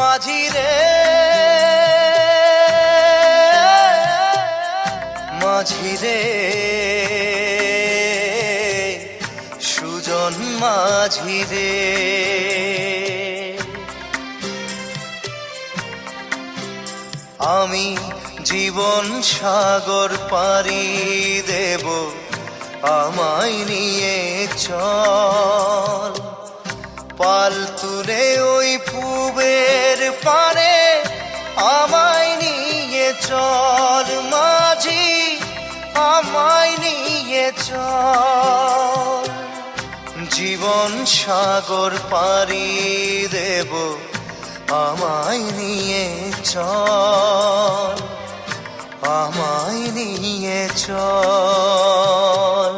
মাঝি রে মাঝি রে সুজন মাঝি রে, আমি জীবন সাগর পাড়ি দেব, আমায় নিয়ে চল। পাল তুলে ওই পুবের পারে আমায় নিয়ে চল মাঝি, আমায় নিয়ে চল। জীবন সাগর পাড়ি দেব, আমায় নিয়ে চল, আমায় নিয়ে চল।